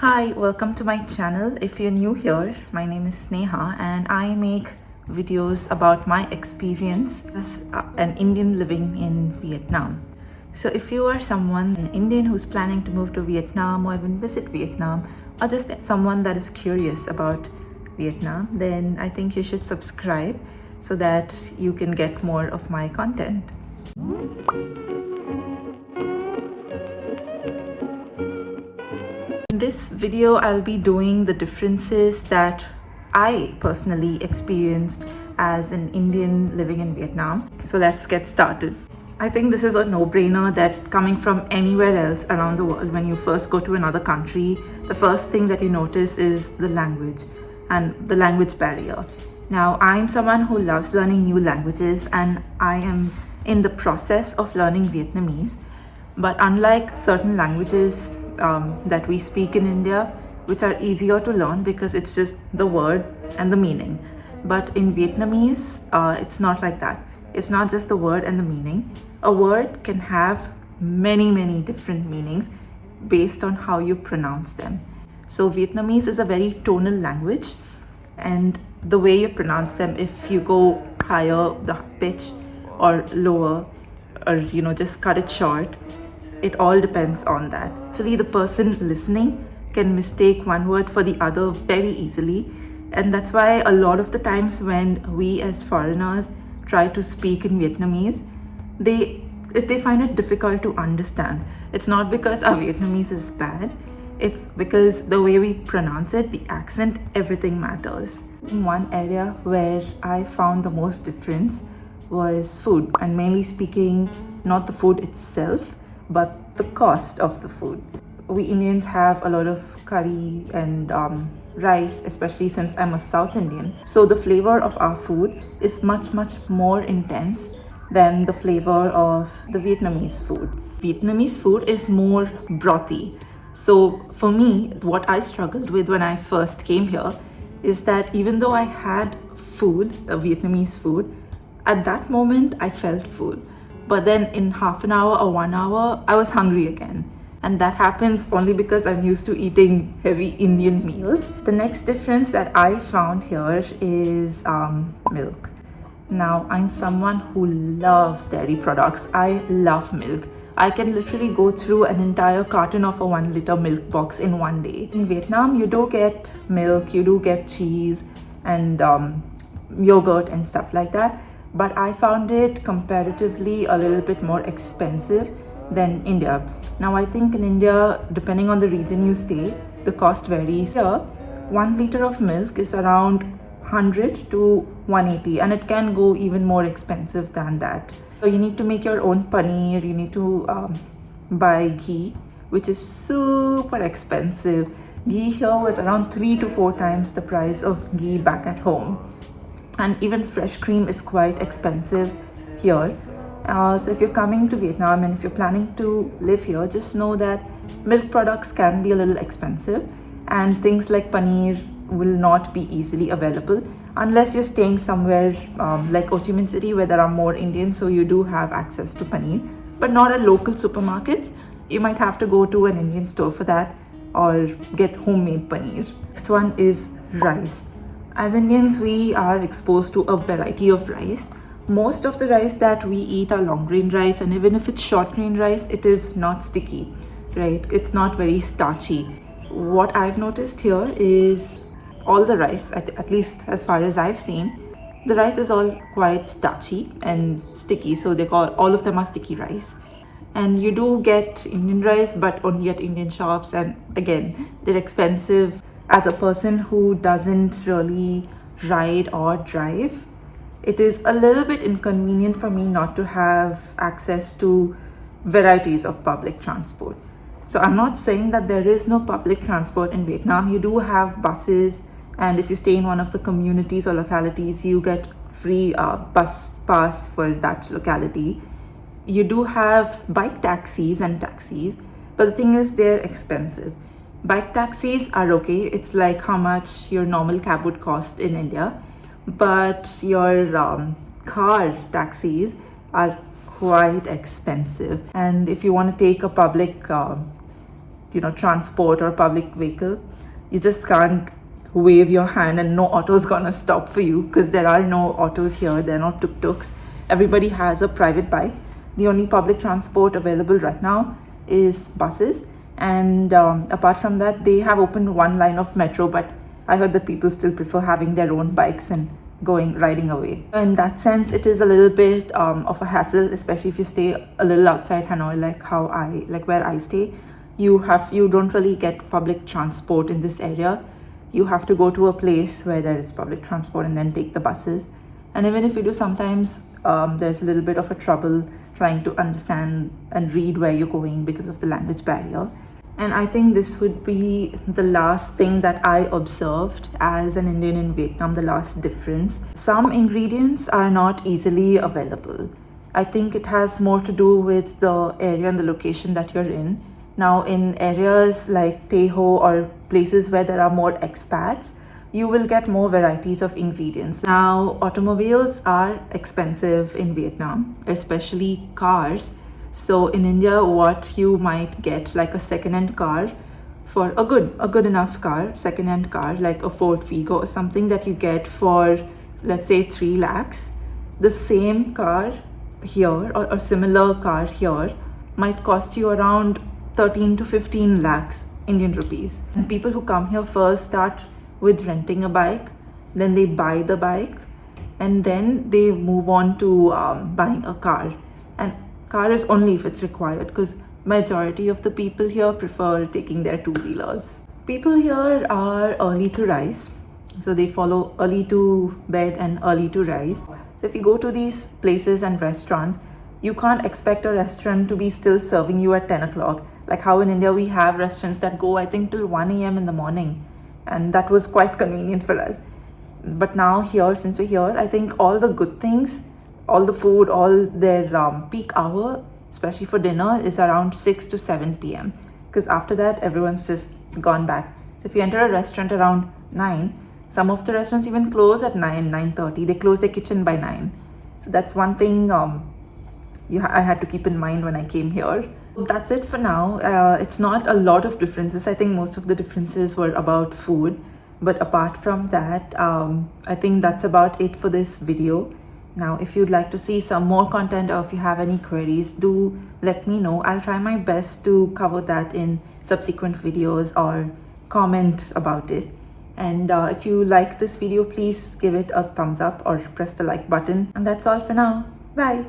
Hi, welcome to my channel. If you're new here, my name is Sneha and I make videos about my experience as an Indian living in Vietnam. So if you are someone, an Indian who's planning to move to Vietnam or even visit Vietnam, or just someone that is curious about Vietnam, then I think you should subscribe so that you can get more of my content. In this video, I'll be doing the differences that I personally experienced as an Indian living in Vietnam. So let's get started. I think this is a no-brainer that coming from anywhere else around the world, when you first go to another country, the first thing that you notice is the language and the language barrier. Now, I'm someone who loves learning new languages and I am in the process of learning Vietnamese. But unlike certain languages that we speak in India, which are easier to learn because it's just the word and the meaning. But in Vietnamese, it's not like that. It's not just the word and the meaning. A word can have many different meanings based on how you pronounce them. So Vietnamese is a very tonal language, and the way you pronounce them, if you go higher the pitch or lower, or just cut it short, it all depends on that. Actually, the person listening can mistake one word for the other very easily, and that's why a lot of the times when we as foreigners try to speak in Vietnamese, they find it difficult to understand. It's not because our Vietnamese is bad, it's because the way we pronounce it, the accent, everything matters. One area where I found the most difference was food, and mainly speaking, not the food itself, but the cost of the food. We Indians have a lot of curry and rice, especially since I'm a South Indian. So the flavor of our food is much more intense than the flavor of the Vietnamese food. Vietnamese food is more brothy. So for me, what I struggled with when I first came here is that even though I had food, Vietnamese food, at that moment I felt full. But then in half an hour or 1 hour, I was hungry again. And that happens only because I'm used to eating heavy Indian meals. The next difference that I found here is milk. Now, I'm someone who loves dairy products. I love milk. I can literally go through an entire carton of a 1 liter milk box in one day. In Vietnam, you do get milk, you do get cheese and yogurt and stuff like that. But I found it comparatively a little bit more expensive than India. Now, I think in India, depending on the region you stay, the cost varies. Here, 1 liter of milk is around 100 to 180, and it can go even more expensive than that. So you need to make your own paneer, you need to buy ghee, which is super expensive. Ghee here was around 3 to 4 times the price of ghee back at home. And even fresh cream is quite expensive here. So if you're coming to Vietnam and if you're planning to live here, just know that milk products can be a little expensive, and things like paneer will not be easily available unless you're staying somewhere like Ho Chi Minh City, where there are more Indians, so you do have access to paneer, but not at local supermarkets. You might have to go to an Indian store for that or get homemade paneer. Next one is rice. As Indians, we are exposed to a variety of rice. Most of the rice that we eat are long grain rice, and even if it's short grain rice, it is not sticky, right? It's not very starchy. What I've noticed here is all the rice, at least as far as I've seen, the rice is all quite starchy and sticky, so they call all of them are sticky rice. And you do get Indian rice, but only at Indian shops, and again, they're expensive. As a person who doesn't really ride or drive, it is a little bit inconvenient for me not to have access to varieties of public transport. So I'm not saying that there is no public transport in Vietnam. You do have buses, and if you stay in one of the communities or localities, you get free bus pass for that locality. You do have bike taxis and taxis, but the thing is, they're expensive. Bike taxis are okay. It's like how much your normal cab would cost in India. But your car taxis are quite expensive. And if you want to take a public transport or public vehicle, you just can't wave your hand and no auto's gonna stop for you, because there are no autos here, there are no tuk-tuks. Everybody has a private bike. The only public transport available right now is buses, and apart from that, they have opened one line of metro, but I heard that people still prefer having their own bikes and riding away. In that sense, it is a little bit of a hassle, especially if you stay a little outside Hanoi, like where I stay. You don't really get public transport in this area. You have to go to a place where there is public transport and then take the buses. And even if you do, sometimes there's a little bit of a trouble trying to understand and read where you're going because of the language barrier. And I think this would be the last thing that I observed as an Indian in Vietnam, the last difference. Some ingredients are not easily available. I think it has more to do with the area and the location that you're in. Now, in areas like Teho or places where there are more expats, you will get more varieties of ingredients. Now, automobiles are expensive in Vietnam, especially cars. So in India, what you might get, like a second-hand car, for a good enough car, second-hand car, like a Ford Figo or something that you get for, let's say, 3 lakhs, the same car here or a similar car here might cost you around 13 to 15 lakhs Indian rupees. And people who come here first start with renting a bike, then they buy the bike, and then they move on to buying a car. And car is only if it's required, because majority of the people here prefer taking their two-wheelers. People here are early to rise, so they follow early to bed and early to rise. So if you go to these places and restaurants, you can't expect a restaurant to be still serving you at 10 o'clock. Like how in India we have restaurants that go, I think, till 1 a.m. in the morning, and that was quite convenient for us. But now here, since we're here, I think all the good things, all the food, all their peak hour, especially for dinner, is around 6 to 7 p.m. Because after that, everyone's just gone back. So if you enter a restaurant around 9, some of the restaurants even close at 9:30. They close their kitchen by 9. So that's one thing I had to keep in mind when I came here. That's it for now. It's not a lot of differences. I think most of the differences were about food. But apart from that, I think that's about it for this video. Now, if you'd like to see some more content or if you have any queries, do let me know. I'll try my best to cover that in subsequent videos or comment about it. And if you like this video, please give it a thumbs up or press the like button. And that's all for now. Bye.